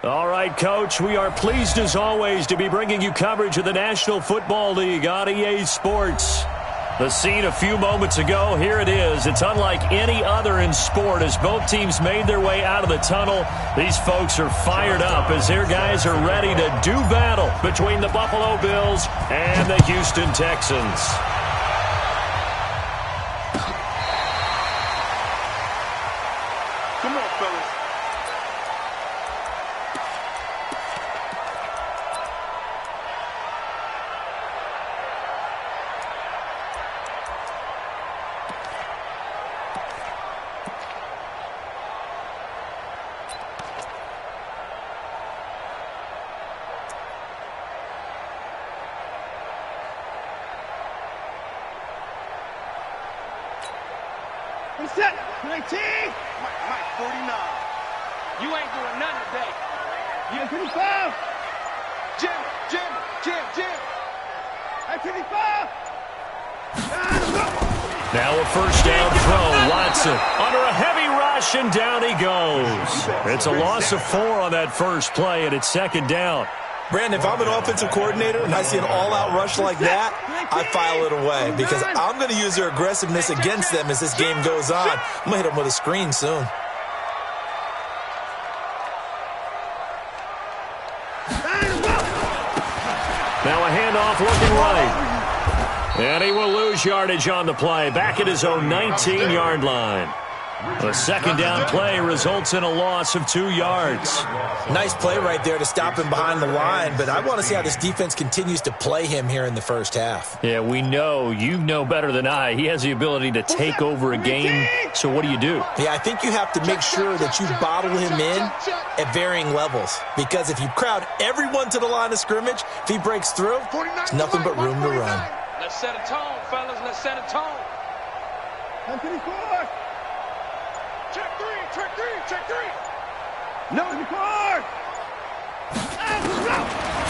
All right, Coach, we are pleased as always to be bringing you coverage of the National Football League on EA Sports. The scene a few moments ago, here it is. It's unlike any other in sport as both teams made their way out of the tunnel. These folks are fired up as their guys are ready to do battle between the Buffalo Bills and the Houston Texans. Come on, fellas. Set. 19. Mike 49. You ain't doing nothing today. You 25. Jim. At 25. Now a first down throw. Watson under a heavy rush, and down he goes. It's a loss of 4 on that first play, and it's second down. Brandon, if I'm an offensive coordinator and I see an all-out rush like that, I file it away because I'm going to use their aggressiveness against them as this game goes on. I'm going to hit them with a screen soon. Now a handoff looking right. And he will lose yardage on the play, back at his own 19-yard line. A second down play results in a loss of 2 yards. Nice play right there to stop him behind the line, but I want to see how this defense continues to play him here in the first half. Yeah, we know. You know better than I. He has the ability to take over a game, so what do you do? Yeah, I think you have to make sure that you bottle him in at varying levels, because if you crowd everyone to the line of scrimmage, if he breaks through, there's nothing but room to run. Let's set a tone, fellas. Let's set a tone. 24. Check three. No, the card.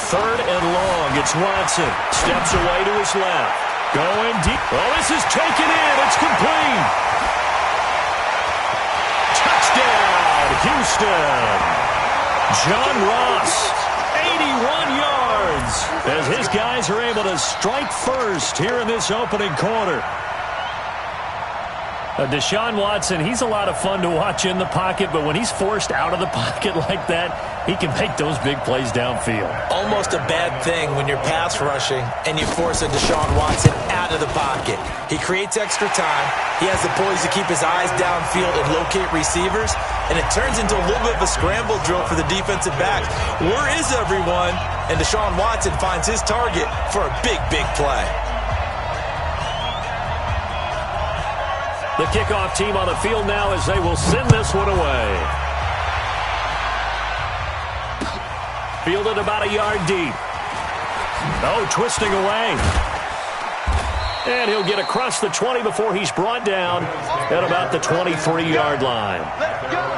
Third and long. It's Watson. Steps away to his left. Going deep. Oh, this is taken in. It's complete. Touchdown, Houston. John Ross, 81 yards, as his guys are able to strike first here in this opening quarter. Deshaun Watson, he's a lot of fun to watch in the pocket, but when he's forced out of the pocket like that, he can make those big plays downfield. Almost a bad thing when you're pass rushing and you force a Deshaun Watson out of the pocket. He creates extra time. He has the poise to keep his eyes downfield and locate receivers, and it turns into a little bit of a scramble drill for the defensive backs. Where is everyone? And Deshaun Watson finds his target for a big play. The kickoff team on the field now as they will send this one away. Fielded about a yard deep. Oh, twisting away. And he'll get across the 20 before he's brought down at about the 23-yard line. Let's go.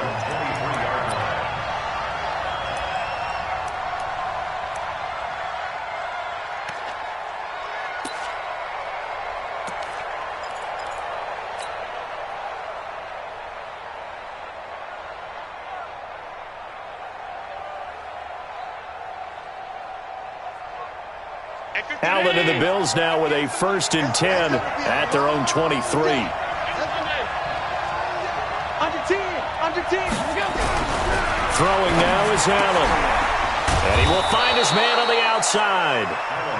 Allen and the Bills now with a 1st and 10 at their own 23. Under 10. Throwing now is Allen. And he will find his man on the outside.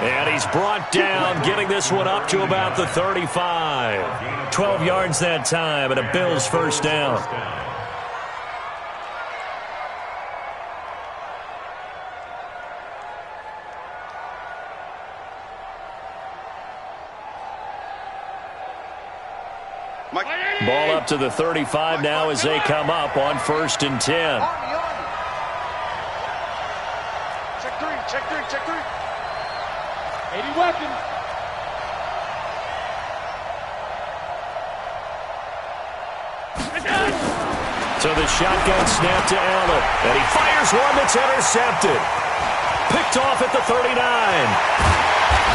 And he's brought down, getting this one up to about the 35. 12 yards that time, and a Bills first down. Ball up to the 35 now as they come up on 1st and 10. Check three. 80 weapons. So the shotgun snap to Allen, and he fires one that's intercepted. Picked off at the 39.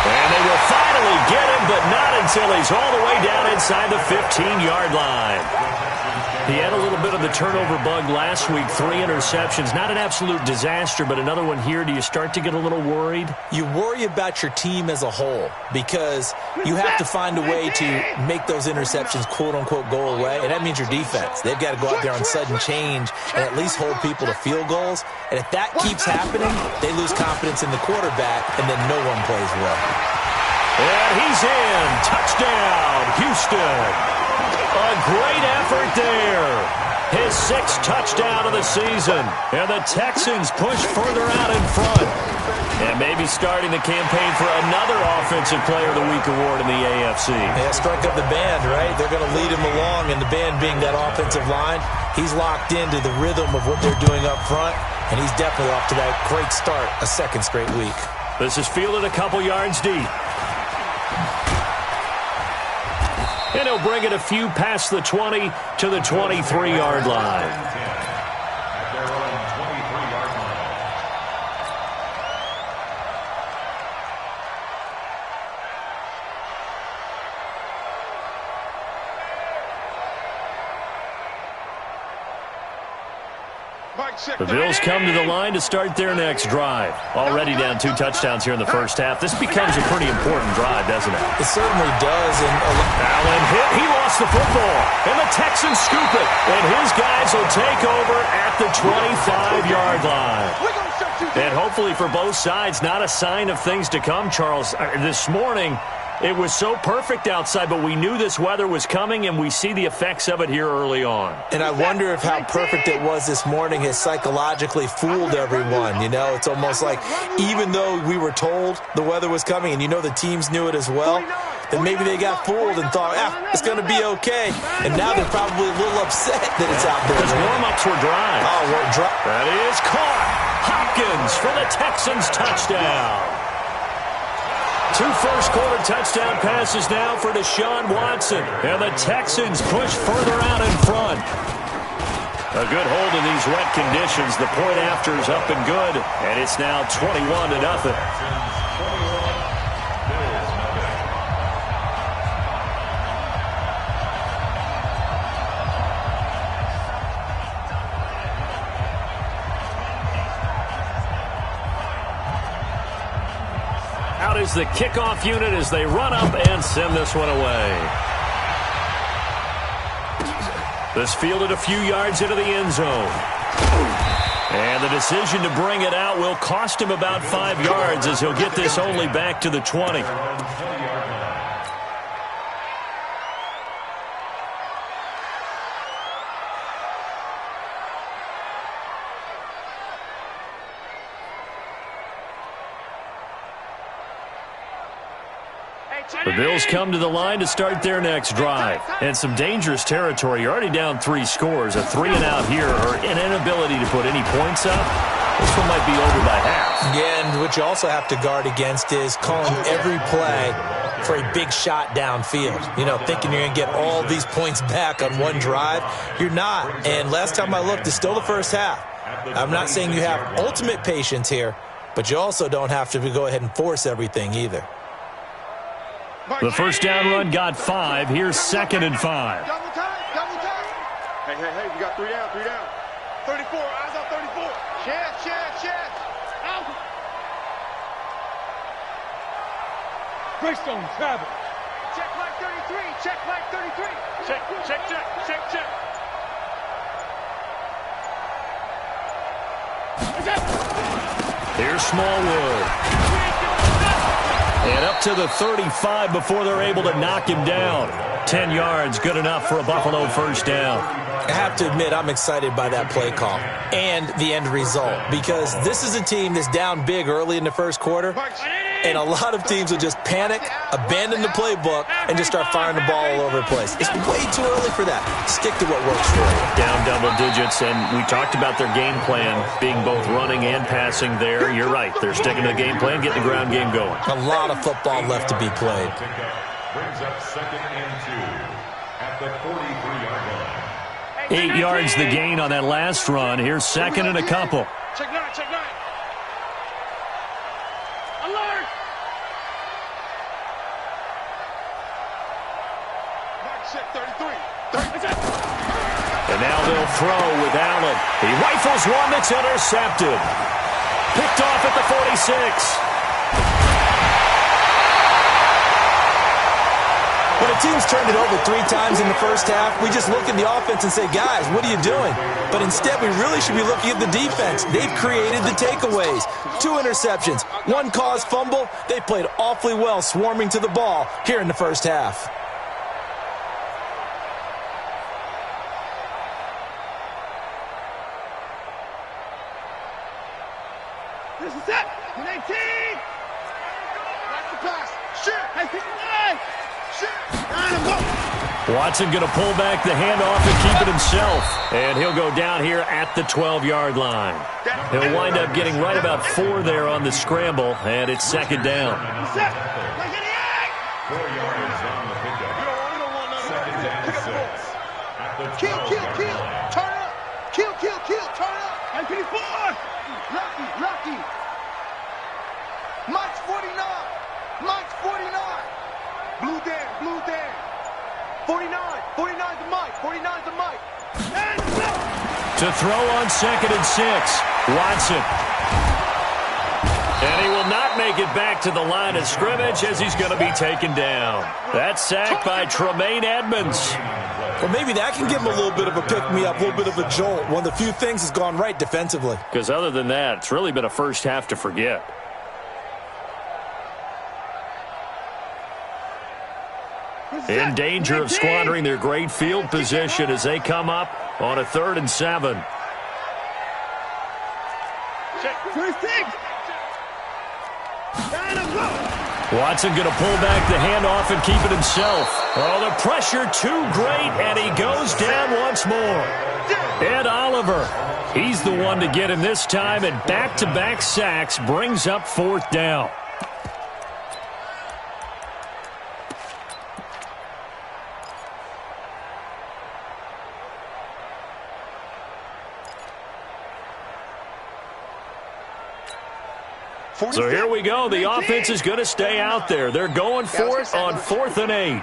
And they will finally get him, but not until he's all the way down inside the 15-yard line. He had a little bit of the turnover bug last week, 3 interceptions. Not an absolute disaster, but another one here. Do you start to get a little worried? You worry about your team as a whole because you have to find a way to make those interceptions, quote-unquote, go away, and that means your defense. They've got to go out there on sudden change and at least hold people to field goals. And if that keeps happening, they lose confidence in the quarterback, and then no one plays well. And he's in. Touchdown, Houston. A great effort there. His 6th touchdown of the season. And the Texans push further out in front. And maybe starting the campaign for another Offensive Player of the Week award in the AFC. Yeah, strike up the band, right? They're going to lead him along, and the band being that offensive line, he's locked into the rhythm of what they're doing up front, and he's definitely off to that great start, a 2nd straight week. This is fielded a couple yards deep. And he'll bring it a few past the 20 to the 23-yard line. The Bills come to the line to start their next drive. Already down 2 touchdowns here in the first half. This becomes a pretty important drive, doesn't it? It certainly does. Allen hit. He lost the football. And the Texans scoop it. And his guys will take over at the 25-yard line. And hopefully for both sides, not a sign of things to come, Charles. This morning, it was so perfect outside, but we knew this weather was coming, and we see the effects of it here early on. And I wonder if how perfect it was this morning has psychologically fooled everyone. You know, it's almost like even though we were told the weather was coming, and you know the teams knew it as well, then maybe they got fooled and thought, it's going to be okay. And now they're probably a little upset that it's out there. Because warm-ups were dry. Oh, we're dry. That is caught. Hopkins for the Texans touchdown. 2 first-quarter touchdown passes now for Deshaun Watson. And the Texans push further out in front. A good hold in these wet conditions. The point after is up and good. And it's now 21-0. Out is the kickoff unit as they run up and send this one away. This fielded a few yards into the end zone. And the decision to bring it out will cost him about 5 yards as he'll get this only back to the 20. The Bills come to the line to start their next drive. And some dangerous territory. You're already down 3 scores. A 3-and-out here or an inability to put any points up. This one might be over by half. Yeah, and what you also have to guard against is calling every play for a big shot downfield. You know, thinking you're going to get all these points back on one drive. You're not. And last time I looked, it's still the first half. I'm not saying you have ultimate patience here, but you also don't have to go ahead and force everything either. The first down run got 5. Here's 2nd and 5. Double time. Hey, we got 3 down. 34, eyes on 34. Chance. Out. Greystone, travel. Check like 33. Check. Here's Smallwood. And up to the 35 before they're able to knock him down. 10 yards, good enough for a Buffalo first down. I have to admit, I'm excited by that play call and the end result because this is a team that's down big early in the first quarter, and a lot of teams will just panic, abandon the playbook, and just start firing the ball all over the place. It's way too early for that. Stick to what works for you. Down double digits, and we talked about their game plan being both running and passing there. You're right. They're sticking to the game plan, getting the ground game going. A lot of football left to be played. Brings up 2nd and 2 at the 43-yard line. 8 yards the gain on that last run. Here's 2nd and a couple. Check 9. Alert! Mark check 33. And now they'll throw with Allen. He rifles one that's intercepted. Picked off at the 46. When a team's turned it over 3 times in the first half, we just look at the offense and say, guys, what are you doing? But instead, we really should be looking at the defense. They've created the takeaways. 2 interceptions, 1 caused fumble. They played awfully well swarming to the ball here in the first half. This is it. 19. Back the pass. Shit. I think Watson going to pull back the handoff and keep it himself. And he'll go down here at the 12-yard line. He'll wind up getting right about 4 there on the scramble, and it's second down. 4 yards on the pickup. Second down 6. At the 12-yard line. Turn up. Kill. Turn up. I'm 54. Lucky. Mike's 49. Blue Dan. 49 to Mike. And to throw on 2nd and 6. Watson. And he will not make it back to the line of scrimmage as he's going to be taken down. That's sacked by Tremaine Edmonds. Well, maybe that can give him a little bit of a pick-me-up, a little bit of a jolt. One of the few things has gone right defensively. Because other than that, it's really been a first half to forget. In danger of squandering their great field position as they come up on a 3rd and 7. Watson going to pull back the handoff and keep it himself. Oh, the pressure too great, and he goes down once more. Ed Oliver, he's the one to get him this time, and back-to-back sacks brings up 4th down. So here we go. The offense is going to stay out there. They're going for it on 4th and 8.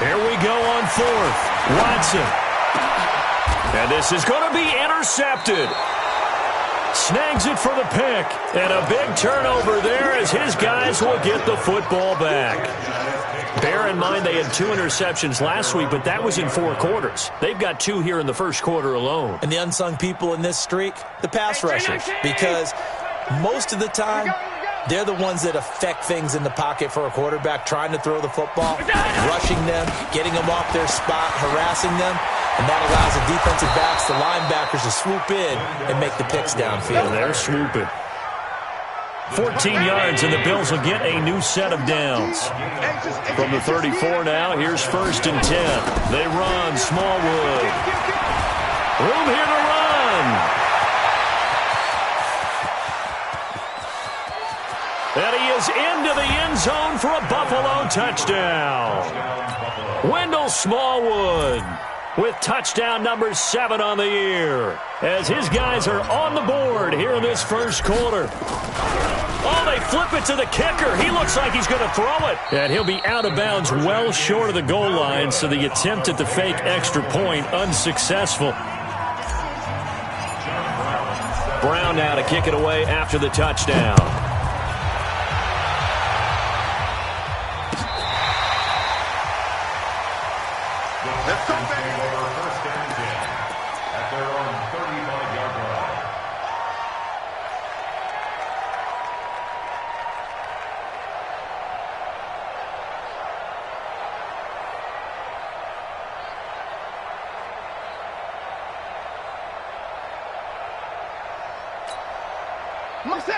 Here we go on 4th. Watson. And this is going to be intercepted. Snags it for the pick. And a big turnover there as his guys will get the football back. Bear in mind they had 2 interceptions last week, but that was in 4 quarters. They've got 2 here in the first quarter alone. And the unsung people in this streak, the pass rushers, because most of the time, they're the ones that affect things in the pocket for a quarterback, trying to throw the football, rushing them, getting them off their spot, harassing them, and that allows the defensive backs, the linebackers, to swoop in and make the picks downfield. And they're swooping. 14 yards, and the Bills will get a new set of downs. From the 34 now, here's 1st and 10. They run, Smallwood. Room here to run. And he is into the end zone for a Buffalo touchdown. Wendell Smallwood with touchdown number 7 on the year as his guys are on the board here in this first quarter. Oh, they flip it to the kicker. He looks like he's going to throw it. And he'll be out of bounds well short of the goal line, so the attempt at the fake extra point unsuccessful. Brown now to kick it away after the touchdown. Let's go, baby. First down 10 at their own 35-yard line.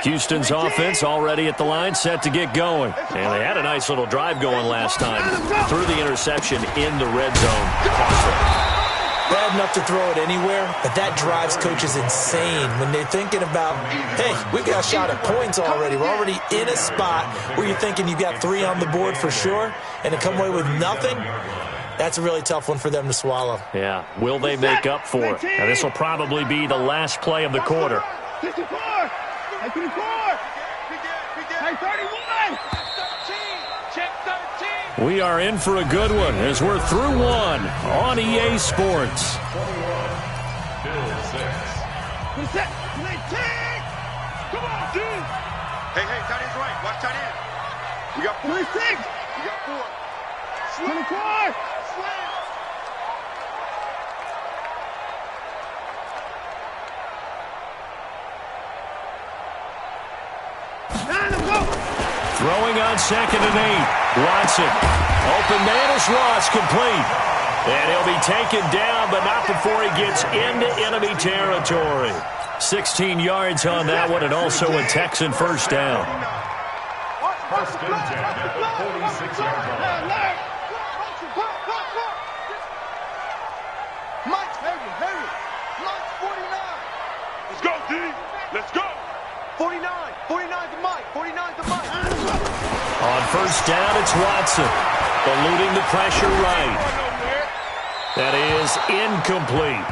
Houston's offense already at the line, set to get going. And they had a nice little drive going last time. Threw the interception in the red zone. Bad enough to throw it anywhere, but that drives coaches insane when they're thinking about, hey, we've got a shot at points already. We're already in a spot where you're thinking you've got 3 on the board for sure, and to come away with nothing, that's a really tough one for them to swallow. Yeah, will they make up for it? Now, this will probably be the last play of the quarter. 54. 54. 31. Check 13. We are in for a good one as we're through one on EA Sports. Reset. Come on, dude. Hey, tight end's right. Watch tight end. We got 4. 26. We got 4. 24. Slam. Throwing on 2nd and 8. Watson. Open man is Ross, complete. And he'll be taken down, but not before he gets into enemy territory. 16 yards on that one, and also a Texan first down. First and 10 at the 46-yard line. Mike's hurry. Mike's 49. Let's go, D. Let's go. 49 to Mike. 49 to Mike. On first down, it's Watson. Eluding the pressure right. That is incomplete.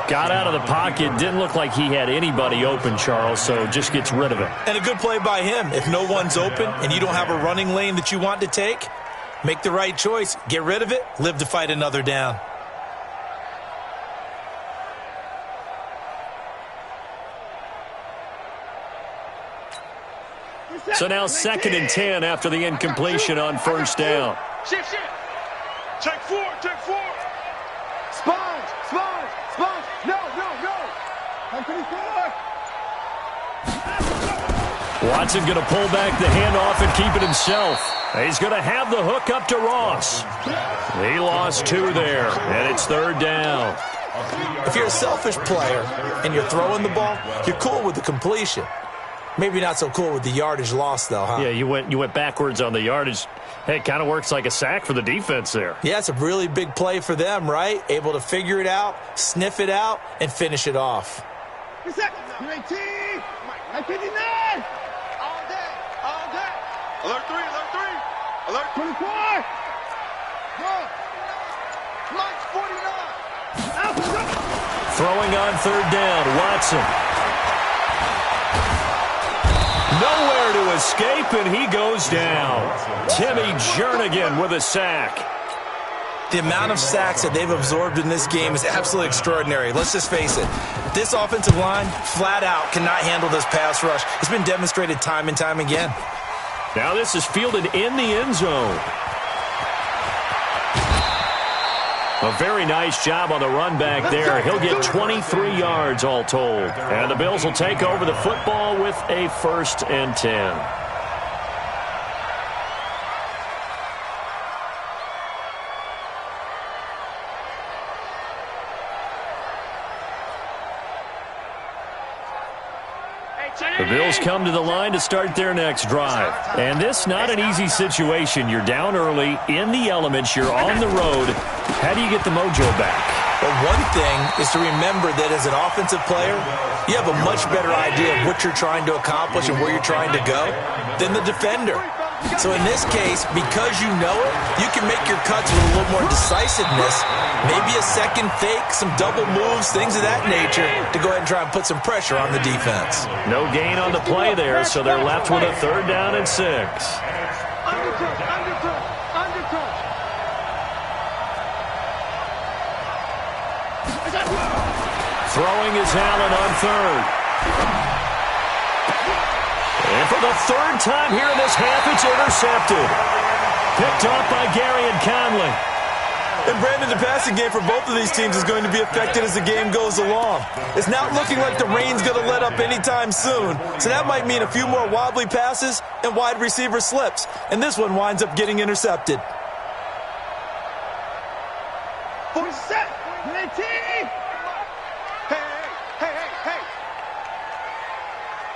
Got out of the pocket. Didn't look like he had anybody open, Charles, so just gets rid of it. And a good play by him. If no one's open and you don't have a running lane that you want to take, make the right choice. Get rid of it. Live to fight another down. So now 2nd and 10 after the incompletion on first down. Shift. Check 4. Sponge. No. 124. Watson going to pull back the handoff and keep it himself. He's going to have the hook up to Ross. He lost 2 there, and it's 3rd down. If you're a selfish player and you're throwing the ball, you're cool with the completion. Maybe not so cool with the yardage loss, though, huh? Yeah, you went backwards on the yardage. Hey, it kind of works like a sack for the defense there. Yeah, it's a really big play for them, right? Able to figure it out, sniff it out, and finish it off. Reset. 19. 59. All day. Alert 3. Alert 24. Go. Mike's 49. Throwing on 3rd down, Watson. Nowhere to escape, and he goes down. Timmy Jernigan with a sack. The amount of sacks that they've absorbed in this game is absolutely extraordinary. Let's just face it. This offensive line, flat out, cannot handle this pass rush. It's been demonstrated time and time again. Now this is fielded in the end zone. A very nice job on the run back there. He'll get 23 yards all told. And the Bills will take over the football with a 1st and 10. The Bills come to the line to start their next drive. And this not an easy situation. You're down early, in the elements, you're on the road. How do you get the mojo back? Well, one thing is to remember that as an offensive player, you have a much better idea of what you're trying to accomplish and where you're trying to go than the defender. So in this case, because you know it, you can make your cuts with a little more decisiveness, maybe a second fake, some double moves, things of that nature, to go ahead and try and put some pressure on the defense. No gain on the play there, so they're left with a 3rd down and 6. Throwing is Allen on 3rd. And for the 3rd time here in this half, it's intercepted. Picked off by Gary and Conley. And Brandon, the passing game for both of these teams is going to be affected as the game goes along. It's not looking like the rain's going to let up anytime soon, so that might mean a few more wobbly passes and wide receiver slips. And this one winds up getting intercepted. 47, 19. Hey.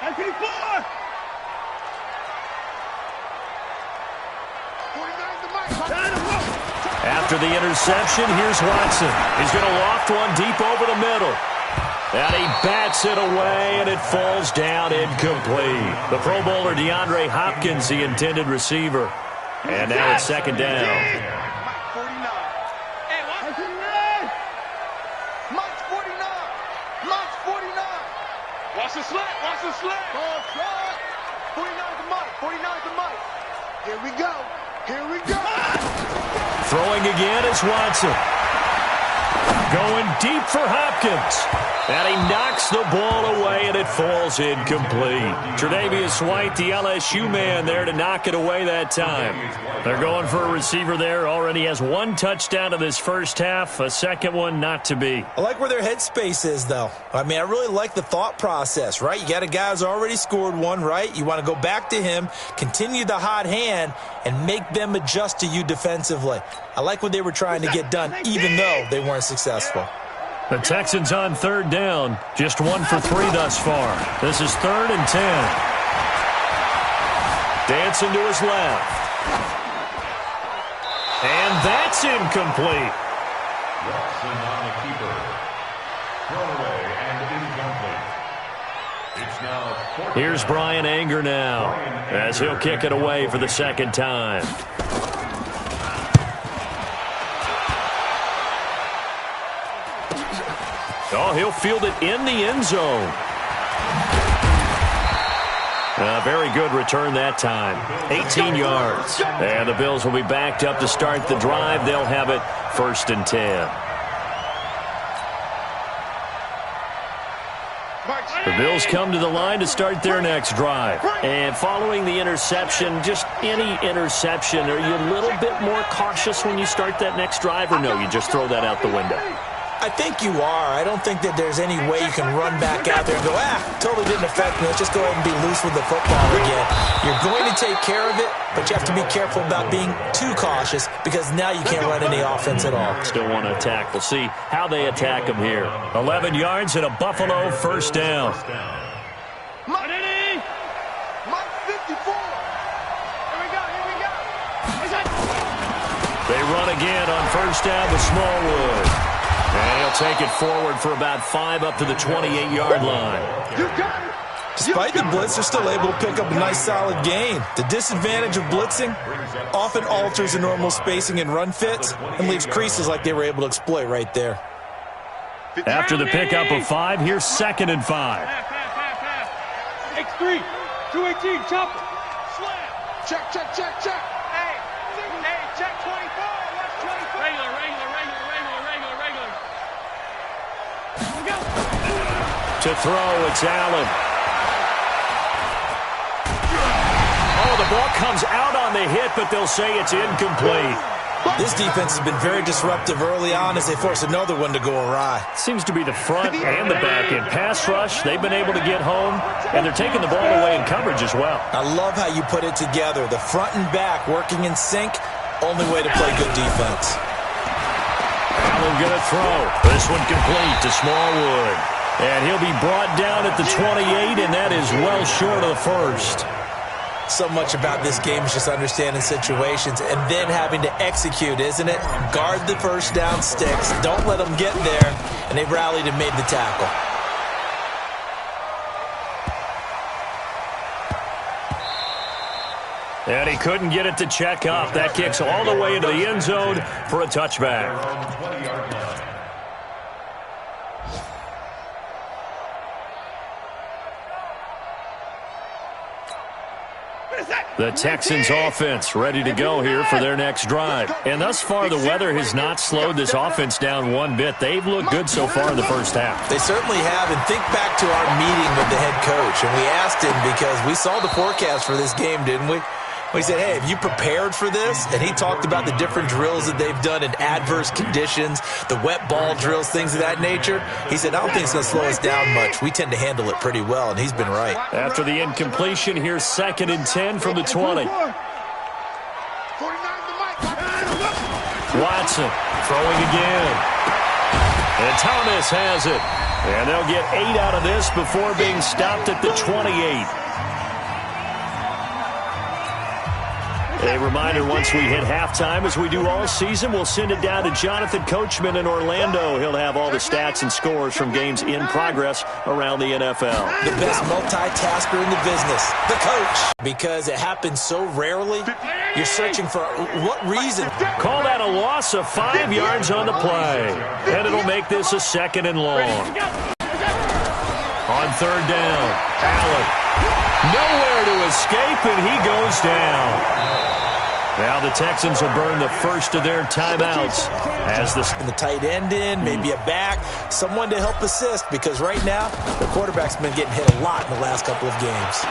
94. After the interception, here's Watson. He's going to loft one deep over the middle. And he bats it away, and it falls down incomplete. The Pro Bowler DeAndre Hopkins, the intended receiver. And now it's 2nd down. Mike 49. Hey, what? 49. Mike's 49. Mike's 49. Watch the slant. Watch the slant. Ball shot. 49 to Mike. 49 to Mike. Here we go. Here we go. Throwing again is Watson. Going deep for Hopkins. And he knocks the ball away, and it falls incomplete. Tre'Davious White, the LSU man, there to knock it away that time. They're going for a receiver there. Already has one touchdown in this first half. A second one not to be. I like where their headspace is, though. I mean, I really like the thought process, right? You got a guy who's already scored one, right? You want to go back to him, continue the hot hand, and make them adjust to you defensively. I like what they were trying to get done, even though they weren't successful. The Texans on third down. Just 1 for 3 thus far. This is 3rd and 10. Dancing to his left. And that's incomplete. Watson on the keeper. Thrown away and incomplete. It's now Here's Brian Anger now as he'll kick it away for the second time. Oh, he'll field it in the end zone. A very good return that time. 18 yards. And the Bills will be backed up to start the drive. They'll have it 1st and 10. The Bills come to the line to start their next drive. And following the interception, just any interception, are you a little bit more cautious when you start that next drive, or no, you just throw that out the window? I think you are. I don't think that there's any way you can run back out there and go, totally didn't affect me. Let's just go ahead and be loose with the football again. You're going to take care of it, but you have to be careful about being too cautious because now you can't run any offense at all. Still want to attack. We'll see how they attack him here. 11 yards and a Buffalo first down. Mike 54. Here we go. They run again on first down with Smallwood. And he'll take it forward for about 5 up to the 28-yard line. Despite the blitz, they're still able to pick up a nice solid gain. The disadvantage of blitzing often alters the normal spacing and run fits and leaves creases like they were able to exploit right there. After the pickup of 5, here's 2nd and 5. X3, 218, chopper. Slam. Check. Hey, check 24. What's 24? Regular. To throw, it's Allen. Oh, the ball comes out on the hit, but they'll say it's incomplete. This defense has been very disruptive early on as they force another one to go awry. Seems to be the front and the back end. Pass rush, they've been able to get home, and they're taking the ball away in coverage as well. I love how you put it together. The front and back working in sync, only way to play good defense. Allen gonna throw. This one complete to Smallwood. And he'll be brought down at the 28, and that is well short of the first. So much about this game is just understanding situations and then having to execute, isn't it? Guard the first down sticks. Don't let them get there. And they rallied and made the tackle. And he couldn't get it to check up. That kicks all the way into the end zone for a touchback. The Texans offense ready to go here for their next drive. And thus far, the weather has not slowed this offense down one bit. They've looked good so far in the first half. They certainly have. And think back to our meeting with the head coach. And we asked him because we saw the forecast for this game, didn't we? We said, hey, have you prepared for this? And he talked about the different drills that they've done in adverse conditions, the wet ball drills, things of that nature. He said, I don't think it's going to slow us down much. We tend to handle it pretty well, and he's been right. After the incompletion, here's 2nd and 10 from the 20. Watson throwing again. And Thomas has it. And they'll get 8 out of this before being stopped at the 28. A reminder, once we hit halftime, as we do all season, we'll send it down to Jonathan Coachman in Orlando. He'll have all the stats and scores from games in progress around the NFL. The best multitasker in the business, the coach. Because it happens so rarely, you're searching for what reason. Call that a loss of 5 yards on the play. And it'll make this a 2nd and long. On 3rd down, Allen. Nowhere to escape, and he goes down. Now the Texans will burn the first of their timeouts as the tight end in, maybe a back, someone to help assist, because right now the quarterback's been getting hit a lot in the last couple of games.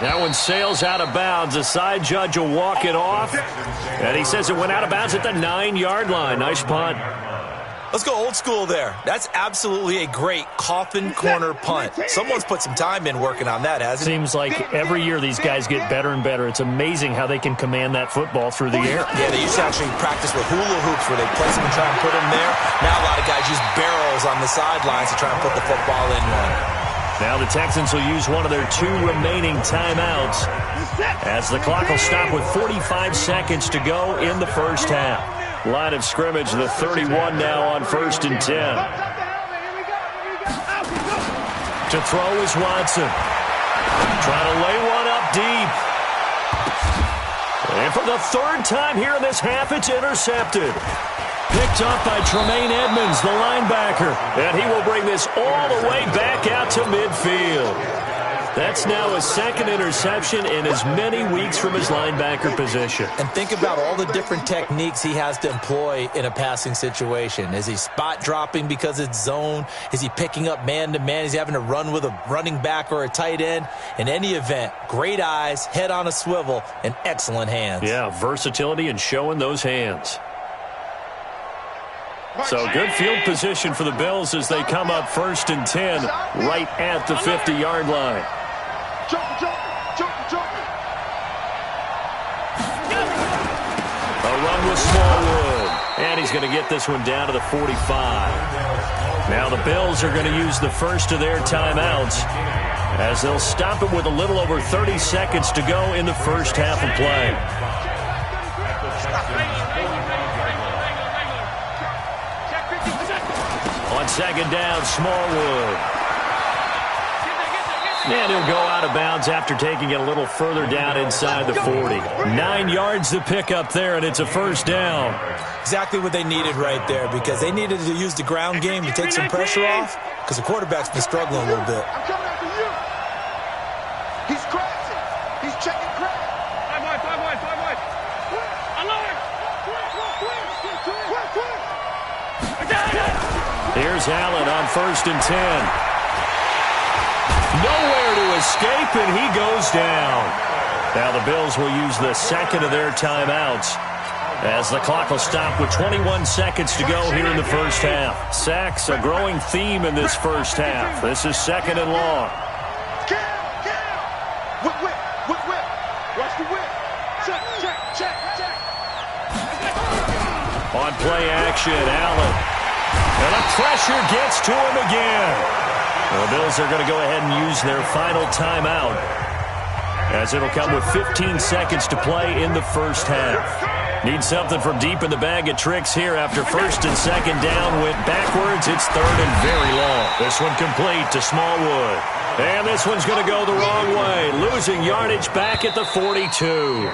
That one sails out of bounds. The side judge will walk it off, and he says it went out of bounds at the 9-yard line. Nice punt. Let's go old school there. That's absolutely a great coffin corner punt. Someone's put some time in working on that, hasn't it? Seems like every year these guys get better and better. It's amazing how they can command that football through the air. Yeah, they used to actually practice with hula hoops where they place them and try and put them there. Now a lot of guys use barrels on the sidelines to try and put the football in one. Now the Texans will use one of their 2 remaining timeouts as the clock will stop with 45 seconds to go in the first half. Line of scrimmage, the 31 now on 1st and 10. To throw is Watson. Trying to lay one up deep. And for the 3rd time here in this half, it's intercepted. Picked up by Tremaine Edmonds, the linebacker. And he will bring this all the way back out to midfield. That's now his 2nd interception in as many weeks from his linebacker position. And think about all the different techniques he has to employ in a passing situation. Is he spot dropping because it's zone? Is he picking up man-to-man? Is he having to run with a running back or a tight end? In any event, great eyes, head on a swivel, and excellent hands. Yeah, versatility and showing those hands. So good field position for the Bills as they come up 1st and 10 right at the 50-yard line. A run with Smallwood. And he's going to get this one down to the 45. Now the Bills are going to use the first of their timeouts as they'll stop it with a little over 30 seconds to go in the first half of play. On 2nd down, Smallwood. And he'll go out of bounds after taking it a little further down inside the 40. 9 yards to pick up there, and it's a 1st down. Exactly what they needed right there, because they needed to use the ground game to take some pressure off, because the quarterback's been struggling a little bit. I'm coming after you. He's crashing. He's checking crash. 5 wide. Here's Allen on 1st and 10. Nowhere to escape, and he goes down. Now the Bills will use the 2nd of their timeouts as the clock will stop with 21 seconds to go here in the first half. Sacks, a growing theme in this first half. This is 2nd and long. Whip. Watch the whip. Check. On play action, Allen. And the pressure gets to him again. The Bills are going to go ahead and use their final timeout as it'll come with 15 seconds to play in the first half. Need something from deep in the bag of tricks here after 1st and 2nd down. Went backwards. It's 3rd and very long. This one complete to Smallwood. And this one's going to go the wrong way. Losing yardage back at the 42.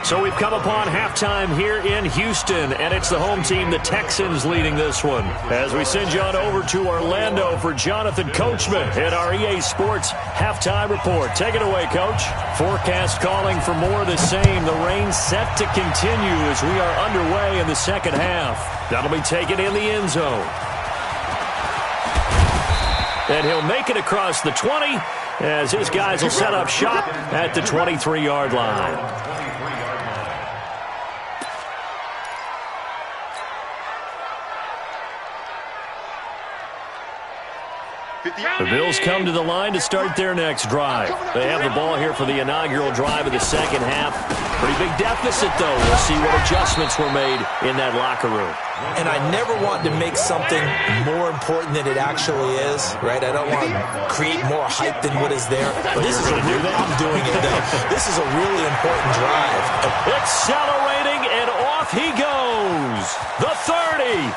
So we've come upon halftime here in Houston, and it's the home team, the Texans, leading this one. As we send you on over to Orlando for Jonathan Coachman at our EA Sports Halftime Report. Take it away, Coach. Forecast calling for more of the same. The rain set to continue as we are underway in the second half. That'll be taken in the end zone. And he'll make it across the 20 as his guys will set up shop at the 23-yard line. The Bills come to the line to start their next drive. They have the ball here for the inaugural drive of the second half. Pretty big deficit, though. We'll see what adjustments were made in that locker room. And I never want to make something more important than it actually is, right? I don't want to create more hype than what is there. But this is I'm doing it, though. This is a really important drive. Accelerating, and off he goes. The 30,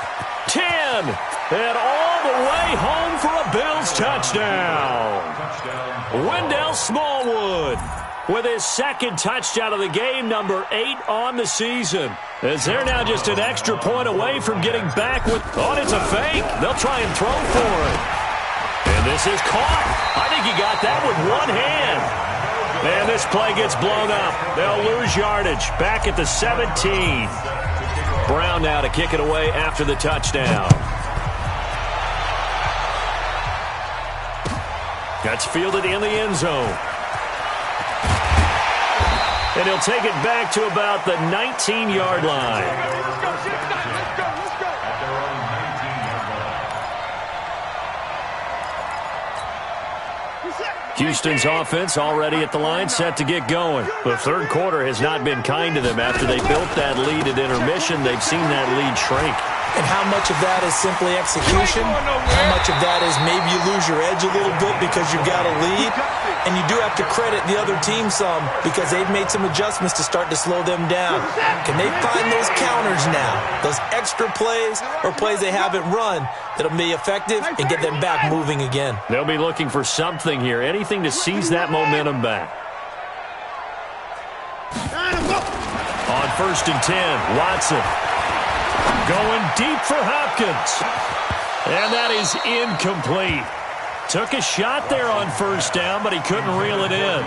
10, and all the way home for a Bills touchdown. Wendell Smallwood with his 2nd touchdown of the game, number 8 on the season. As they're now just an extra point away from getting back with... Oh, it's a fake. They'll try and throw for it. And this is caught. I think he got that with one hand. And this play gets blown up. They'll lose yardage. Back at the 17. Brown now to kick it away after the touchdown. That's fielded in the end zone. And he'll take it back to about the 19-yard line. Let's go. At their own 19-yard line. Houston's offense already at the line, set to get going. The third quarter has not been kind to them. After they built that lead at intermission, they've seen that lead shrink. And how much of that is simply execution? How much of that is maybe you lose your edge a little bit because you've got a lead? And you do have to credit the other team some because they've made some adjustments to start to slow them down. Can they find those counters now, those extra plays or plays they haven't run that'll be effective and get them back moving again? They'll be looking for something here, anything to seize that momentum back. On 1st and 10, Watson. Going deep for Hopkins. And that is incomplete. Took a shot there on 1st down, but he couldn't reel it in.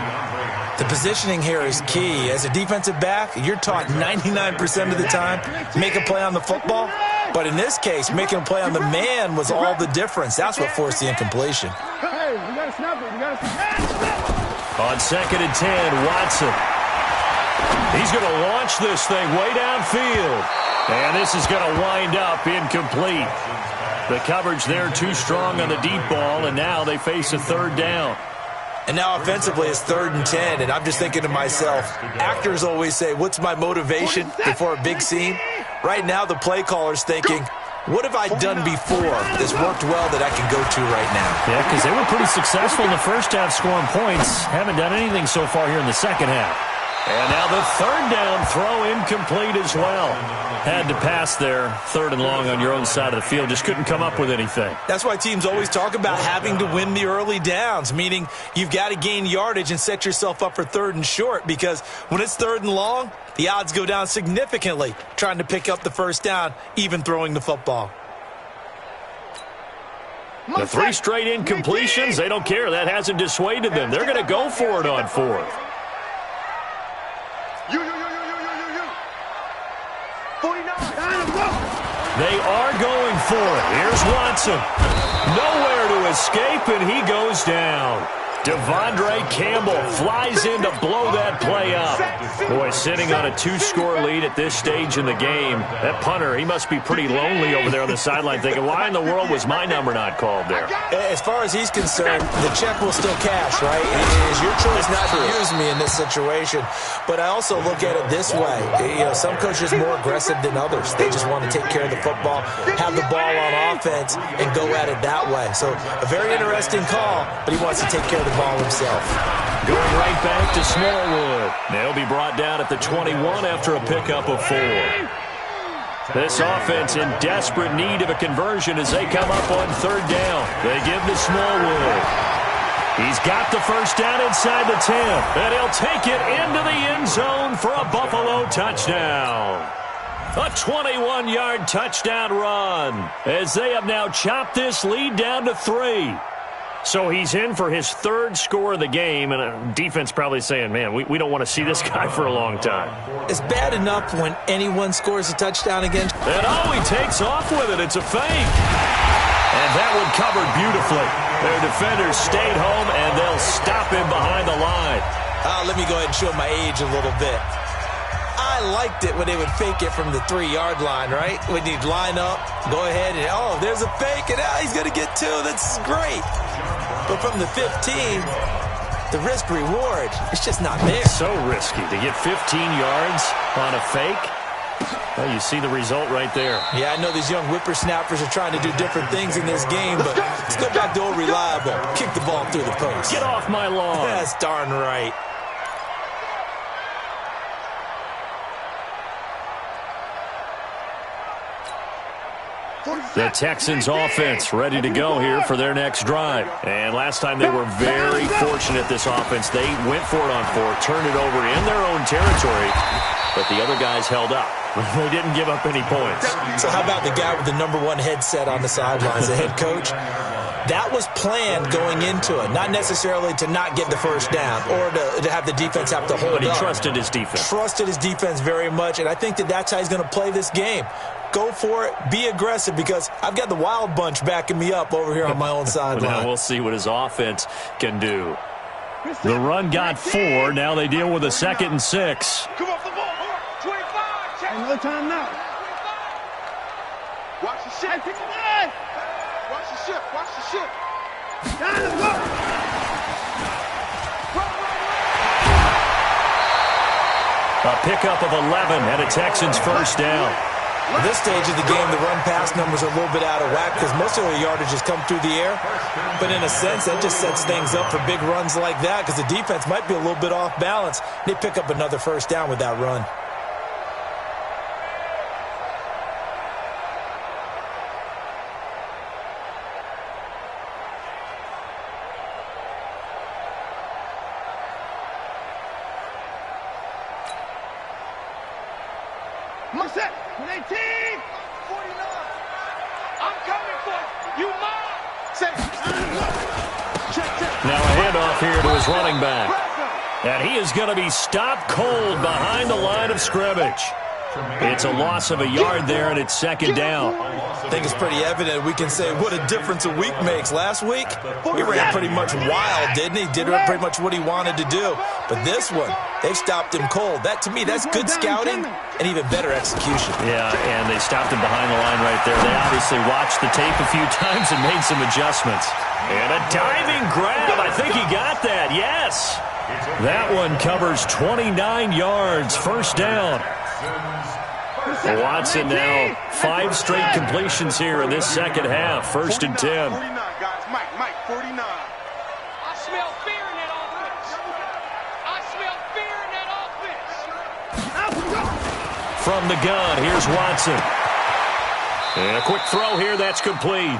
The positioning here is key. As a defensive back, you're taught 99% of the time, make a play on the football. But in this case, making a play on the man was all the difference. That's what forced the incompletion. Hey, we got to snap it. On 2nd and 10, Watson. He's going to launch this thing way downfield. And this is going to wind up incomplete. The coverage there too strong on the deep ball, and now they face a 3rd down. And now offensively it's 3rd and 10, and I'm just thinking to myself, actors always say, what's my motivation before a big scene? Right now the play caller's thinking, what have I done before that's worked well that I can go to right now? Yeah, because they were pretty successful in the first half scoring points. Haven't done anything so far here in the second half. And now the 3rd down throw incomplete as well. Had to pass there, 3rd and long on your own side of the field. Just couldn't come up with anything. That's why teams always talk about having to win the early downs, meaning you've got to gain yardage and set yourself up for 3rd and short, because when it's 3rd and long, the odds go down significantly trying to pick up the 1st down, even throwing the football. The 3 straight incompletions, they don't care. That hasn't dissuaded them. They're going to go for it on 4th. You. 49. They are going for it. Here's Watson. Nowhere to escape, and he goes down. Devondre Campbell flies in to blow that play up. Boy, sitting on a 2-score lead at this stage in the game. That punter, he must be pretty lonely over there on the sideline thinking, why in the world was my number not called there? As far as he's concerned, the check will still cash, right? It is your choice not to use me in this situation. But I also look at it this way. You know, some coaches are more aggressive than others. They just want to take care of the football, have the ball on offense, and go at it that way. So a very interesting call, but he wants to take care of the ball himself. Going right back to Smallwood. They'll be brought down at the 21 after a pickup of 4. This offense in desperate need of a conversion as they come up on 3rd down. They give to Smallwood. He's got the 1st down inside the 10, and he'll take it into the end zone for a Buffalo touchdown. A 21-yard touchdown run as they have now chopped this lead down to 3. So he's in for his 3rd score of the game, and a defense probably saying, man, we don't want to see this guy for a long time. It's bad enough when anyone scores a touchdown against. And he takes off with it. It's a fake. And that one covered beautifully. Their defenders stayed home, and they'll stop him behind the line. Let me go ahead and show my age a little bit. I liked it when they would fake it from the 3-yard line, right? When you'd line up, go ahead, and there's a fake, and he's going to get 2. That's great. But from the 15, the risk-reward, it's just not there. So risky to get 15 yards on a fake. Well, you see the result right there. Yeah, I know these young whippersnappers are trying to do different things in this game, but let's go back to old reliable. Kick the ball through the post. Get off my lawn. That's darn right. The Texans offense ready to go here for their next drive. And last time they were very fortunate, this offense. They went for it on 4, turned it over in their own territory, but the other guys held up. They didn't give up any points. So how about the guy with the #1 headset on the sidelines, the head coach? That was planned going into it, not necessarily to not get the first down or to have the defense have to hold up. But he trusted his defense. Trusted his defense very much, and I think that's how he's going to play this game. Go for it. Be aggressive, because I've got the wild bunch backing me up over here on my own sideline. Now we'll see what his offense can do. The run got 4. Now they deal with a 2nd and 6. Come off the ball. 25. Check. No time now. Watch the shit. Watch the shit. Watch the shit. Let's go. A pickup of 11 and a Texans first down. At this stage of the game, the run-pass numbers are a little bit out of whack because most of their yardage has come through the air. But in a sense, that just sets things up for big runs like that because the defense might be a little bit off balance. They pick up another first down with that run. Set. 18. 49. I'm coming for you. Mine. Now a handoff here to his running back. And he is going to be stopped cold behind the line of scrimmage. It's a loss of a yard there, and it's 2nd down. I think it's pretty evident. We can say what a difference a week makes. Last week, he ran pretty much wild, didn't he? Did pretty much what he wanted to do. But this one, they've stopped him cold. That, to me, that's good scouting and even better execution. Yeah, and they stopped him behind the line right there. They obviously watched the tape a few times and made some adjustments. And a diving grab. I think he got that. Yes. That one covers 29 yards. First down. Watson now 5 straight completions here in this second half. 1st and 10. 49, guys. Mike, 49. I smell fear in that offense. I smell fear in that offense. From the gun, here's Watson. And a quick throw here, that's complete.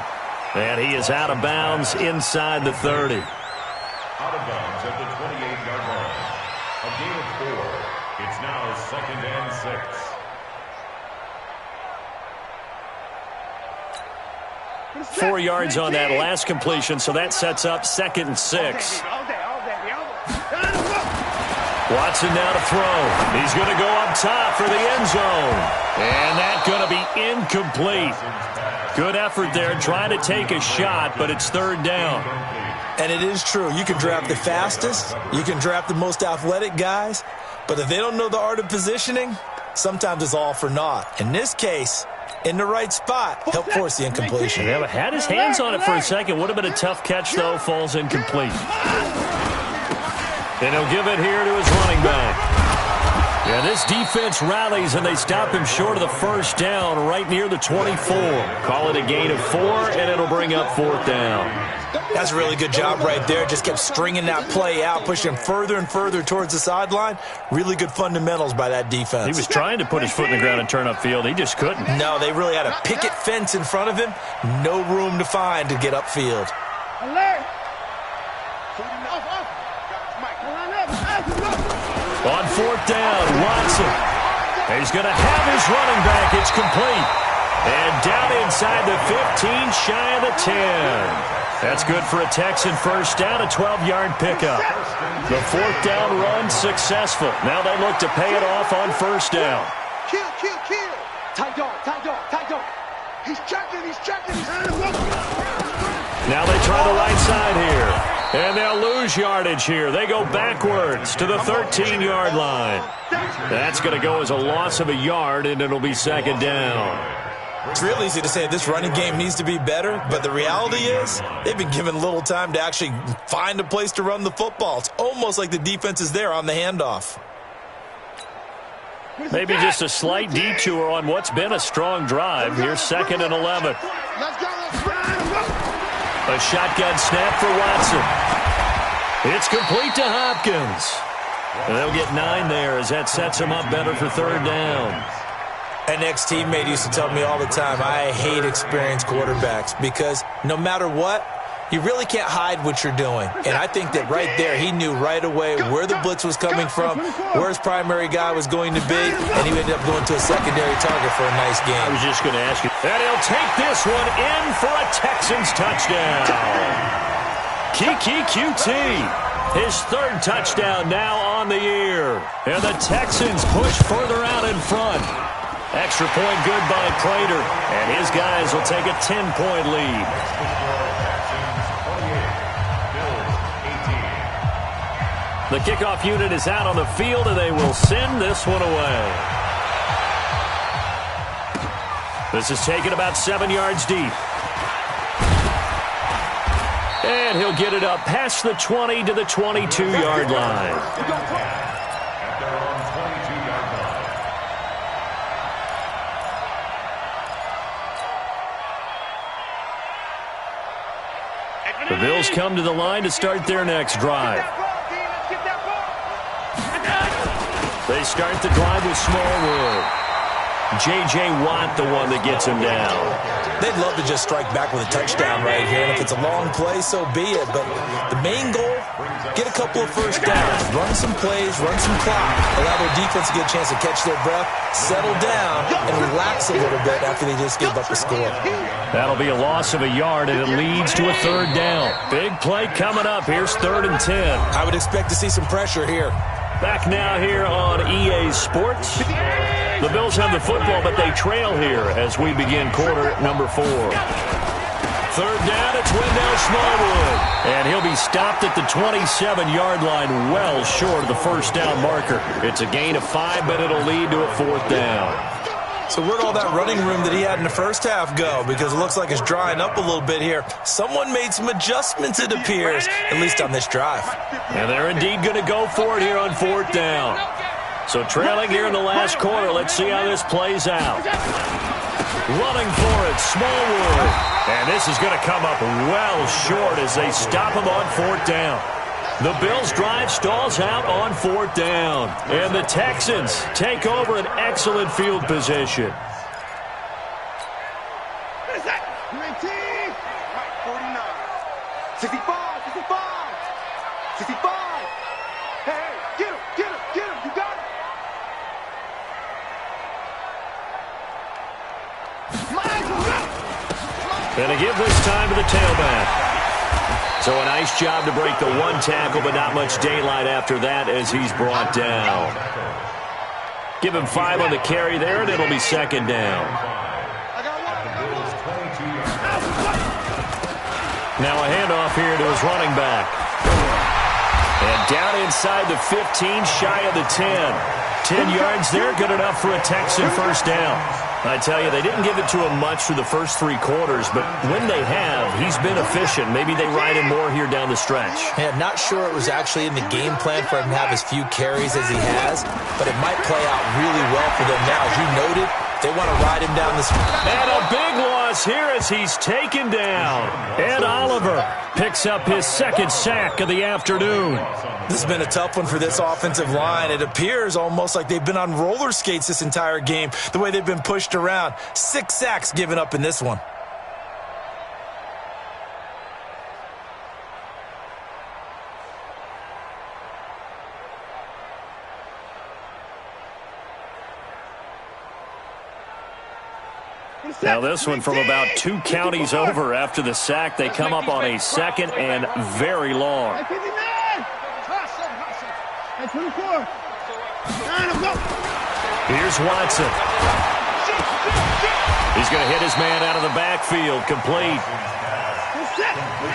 And he is out of bounds inside the 30. Out of bounds at the 28-yard line. A gain of 4. It's now 2nd and 6. 4 yards on that last completion, so that sets up 2nd and 6. Watson now to throw. He's going to go up top for the end zone. And that's going to be incomplete. Good effort there, trying to take a shot, but it's 3rd down. And it is true. You can draft the fastest. You can draft the most athletic guys. But if they don't know the art of positioning, sometimes it's all for naught. In this case, in the right spot, help force the incompletion. Yeah, but had his hands on it for a second. Would have been a tough catch, though. Falls incomplete. And he'll give it here to his running back. Yeah, this defense rallies, and they stop him short of the first down right near the 24. Call it a gain of 4, and it'll bring up 4th down. That's a really good job right there. Just kept stringing that play out, pushing him further and further towards the sideline. Really good fundamentals by that defense. He was trying to put his foot in the ground and turn upfield. He just couldn't. No, they really had a picket fence in front of him. No room to find to get upfield. Alert! On 4th down, Watson. He's going to have his running back. It's complete. And down inside the 15, shy of the 10. That's good for a Texan first down, a 12-yard pickup. The 4th down run successful. Now they look to pay it off on first down. Kill. Tight dog. He's checking. Now they try the right side here. And they'll lose yardage here. They go backwards to the 13-yard line. That's going to go as a loss of a yard, and it'll be 2nd down. It's real easy to say this running game needs to be better, but the reality is they've been given little time to actually find a place to run the football. It's almost like the defense is there on the handoff. Maybe just a slight detour on what's been a strong drive. Here's 2nd and 11. A shotgun snap for Watson. It's complete to Hopkins. And they'll get 9 there as that sets him up better for 3rd down. An ex-teammate used to tell me all the time, I hate experienced quarterbacks because no matter what, You really can't hide what you're doing. And I think that right there, he knew right away where the blitz was coming from, where his primary guy was going to be, and he ended up going to a secondary target for a nice game. I was just going to ask you. And he'll take this one in for a Texans touchdown. Kiki QT. His third touchdown now on the year. And the Texans push further out in front. Extra point good by Prater. And his guys will take a 10-point lead. The kickoff unit is out on the field, and they will send this one away. This is taken about 7 yards deep. And he'll get it up past the 20 to the 22-yard line. At their own 22-yard line. The Bills come to the line to start their next drive. They start the drive with Smallwood. J.J. Watt, the one that gets him down. They'd love to just strike back with a touchdown right here, and if it's a long play, so be it. But the main goal, get a couple of first downs, run some plays, run some clock, allow their defense to get a chance to catch their breath, settle down, and relax a little bit after they just give up a score. That'll be a loss of a yard, and it leads to a third down. Big play coming up. Here's 3rd and 10. I would expect to see some pressure here. Back now here on EA Sports. The Bills have the football, but they trail here as we begin quarter number 4. 3rd down, it's Wendell Smallwood. And he'll be stopped at the 27-yard line, well short of the first down marker. It's a gain of 5, but it'll lead to a 4th down. So where'd all that running room that he had in the first half go? Because it looks like it's drying up a little bit here. Someone made some adjustments, it appears, at least on this drive. And they're indeed going to go for it here on 4th down. So trailing here in the last quarter, let's see how this plays out. Running for it, Smallwood. And this is going to come up well short as they stop him on 4th down. The Bills' drive stalls out on 4th down. And the Texans take over an excellent field position. 65, 65. Hey, get him, you got it. And a give this time to the tailback. So a nice job to break the one tackle, but not much daylight after that as he's brought down. Give him 5 on the carry there, and it'll be 2nd down. Now a handoff here to his running back. And down inside the 15, shy of the 10. 10 yards there, good enough for a Texan first down. I tell you, they didn't give it to him much through the first 3 quarters, but when they have, he's been efficient. Maybe they ride him more here down the stretch. Yeah, not sure it was actually in the game plan for him to have as few carries as he has, but it might play out really well for them now. As you noted, they want to ride him down this. And a big loss here as he's taken down. And Oliver picks up his 2nd sack of the afternoon. This has been a tough one for this offensive line. It appears almost like they've been on roller skates this entire game, the way they've been pushed around. 6 sacks given up in this one. Now this one from about 2 counties over after the sack. They come up on a 2nd and very long. Here's Watson. He's going to hit his man out of the backfield, complete.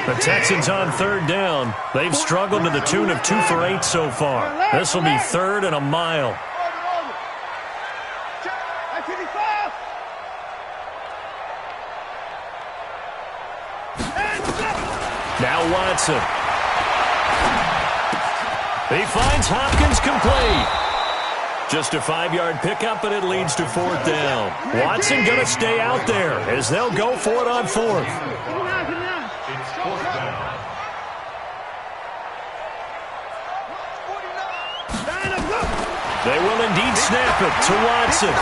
The Texans on 3rd down. They've struggled to the tune of 2 for 8 so far. This will be 3rd and a mile. Now Watson. He finds Hopkins complete. Just a 5-yard pickup, and it leads to 4th down. Watson going to stay out there as they'll go for it on 4th. They will indeed snap it to Watson.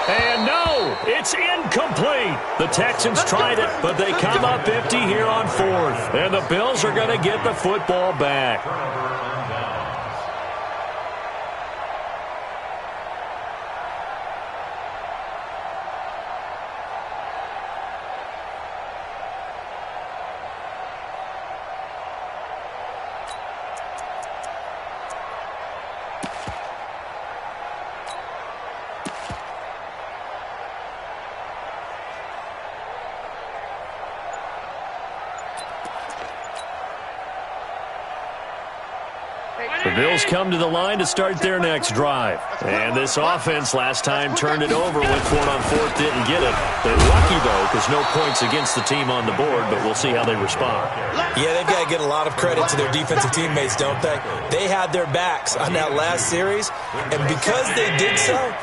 And no! It's incomplete. The Texans tried it, but they come up empty here on fourth. And the Bills are going to get the football back. The Bills come to the line to start their next drive. And this offense last time turned it over, went for it on fourth, didn't get it. They're lucky, though, because no points against the team on the board, but we'll see how they respond. Yeah, they've got to get a lot of credit to their defensive teammates, don't they? They had their backs on that last series, and because they did so,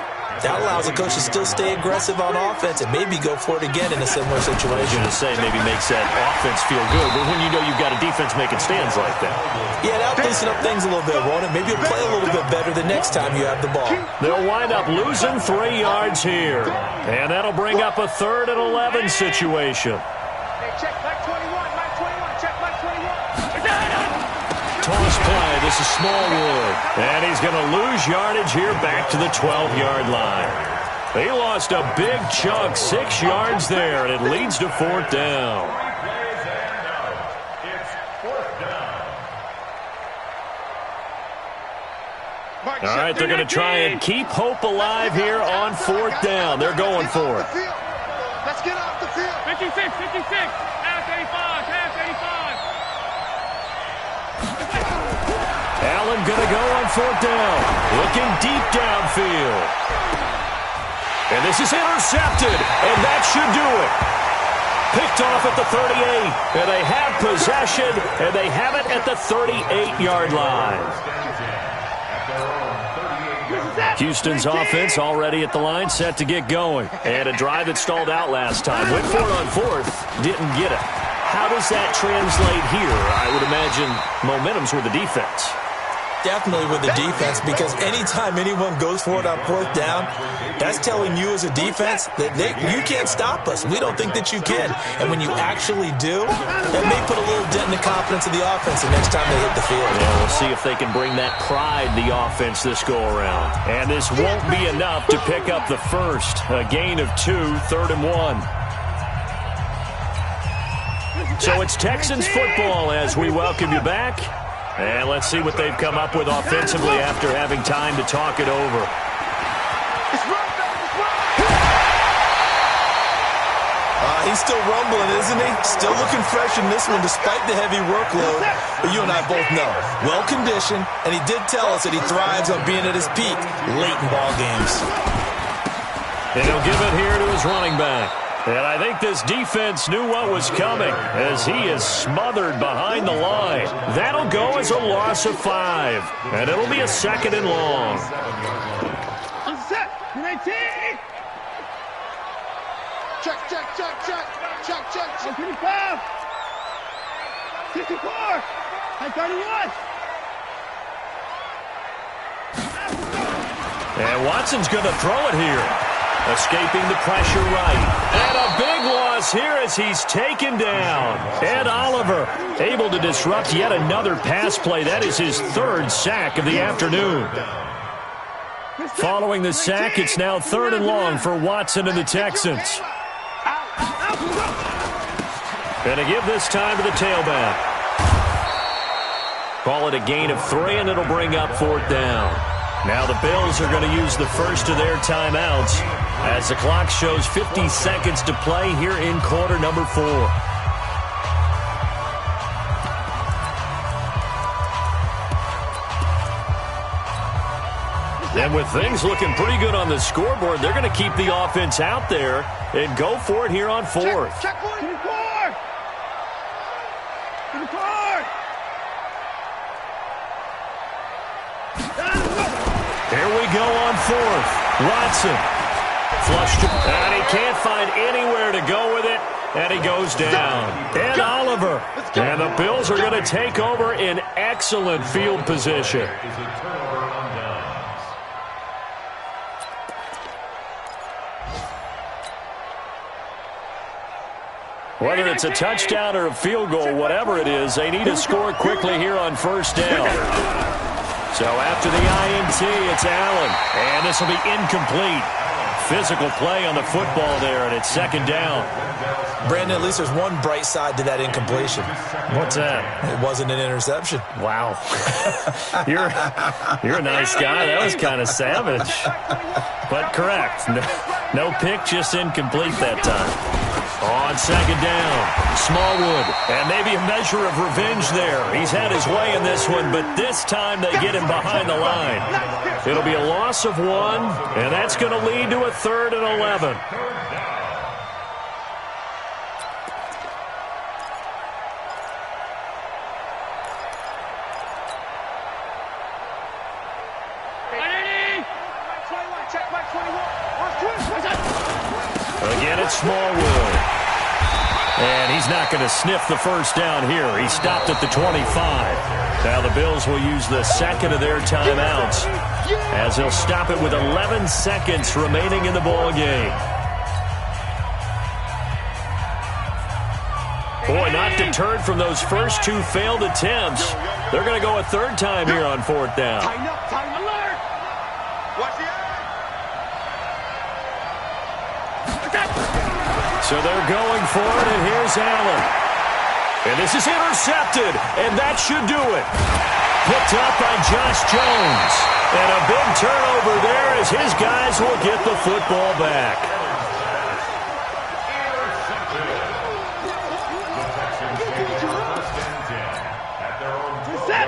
that allows the coach to still stay aggressive on offense and maybe go for it again in a similar situation. I was going to say maybe makes that offense feel good, but when you know you've got a defense making stands like that. Yeah, that'll loosen up things a little bit, won't it? Maybe you'll play a little bit better the next time you have the ball. They'll wind up losing 3 yards here, and that'll bring up a 3rd and 11 situation. Hey, check back 21, back 21, check back 21. Toss play. This is Smallwood. And he's going to lose yardage here back to the 12-yard line. They lost a big chunk, 6 yards there, and it leads to 4th down. All right, they're going to try and keep hope alive here on 4th down. They're going for it. Let's get off the field. 56, 56, half 85, half 85. Allen going to go on 4th down, looking deep downfield. And this is intercepted, and that should do it. Picked off at the 38, and they have possession, and they have it at the 38-yard line. Houston's offense already at the line, set to get going. And a drive that stalled out last time. Went for it on 4th, didn't get it. How does that translate here? I would imagine momentum's with the defense. Definitely with the defense, because anytime anyone goes for it on 4th down, that's telling you as a defense that you can't stop us. We don't think that you can. And when you actually do, that may put a little dent in the confidence of the offense the next time they hit the field. Yeah, we'll see if they can bring that pride to the offense this go-around. And this won't be enough to pick up the first. A gain of 2, 3rd and 1. So it's Texans football as we welcome you back. And let's see what they've come up with offensively after having time to talk it over. He's still rumbling, isn't he? Still looking fresh in this one despite the heavy workload. But you and I both know, well-conditioned, and he did tell us that he thrives on being at his peak late in ball games. And he'll give it here to his running back. And I think this defense knew what was coming as he is smothered behind the line. That'll go as a loss of 5. And it'll be a 2nd and long. Set, 19. Check, check, check, check, check, check, check. 55. 64. 31. And Watson's going to throw it here. Escaping the pressure right. And a big loss here as he's taken down. Ed Oliver able to disrupt yet another pass play. That is his 3rd sack of the afternoon. Following the sack, it's now 3rd and long for Watson and the Texans. And to give this time to the tailback. Call it a gain of 3, and it'll bring up 4th down. Now the Bills are going to use the first of their timeouts as the clock shows 50 seconds to play here in quarter number 4. And with things looking pretty good on the scoreboard, they're going to keep the offense out there and go for it here on 4th. Check 4. 24. Here we go on 4th. Watson flushed, and he can't find anywhere to go with it, and he goes down. Ed Oliver, and the Bills are going to take over in excellent field position. Whether it's a touchdown or a field goal, whatever it is, they need to score quickly here on first down. So after the INT, it's Allen. And this will be incomplete. Physical play on the football there, and it's second down. Brandon, at least there's one bright side to that incompletion. What's that? It wasn't an interception. Wow. You're a nice guy. That was kind of savage. But correct. No pick, just incomplete that time. On second down, Smallwood. And maybe a measure of revenge there. He's had his way in this one, but this time they get him behind the line. It'll be a loss of 1, and that's going to lead to a 3rd and 11. Again, it's Smallwood. And he's not going to sniff the first down here. He stopped at the 25. Now the Bills will use the second of their timeouts as they'll stop it with 11 seconds remaining in the ball game. Boy, not deterred from those first 2 failed attempts. They're going to go a 3rd time here on 4th down. Time up, time alert. Watch the eye. So they're going for it, and here's Allen. And this is intercepted, and that should do it. Picked up by Josh Jones. And a big turnover there as his guys will get the football back.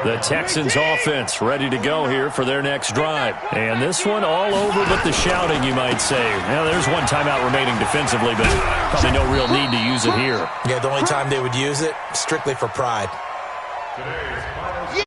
The Texans offense ready to go here for their next drive. And this one all over but the shouting, you might say. Now, there's one timeout remaining defensively, but probably no real need to use it here. Yeah, the only time they would use it, strictly for pride. Yeah!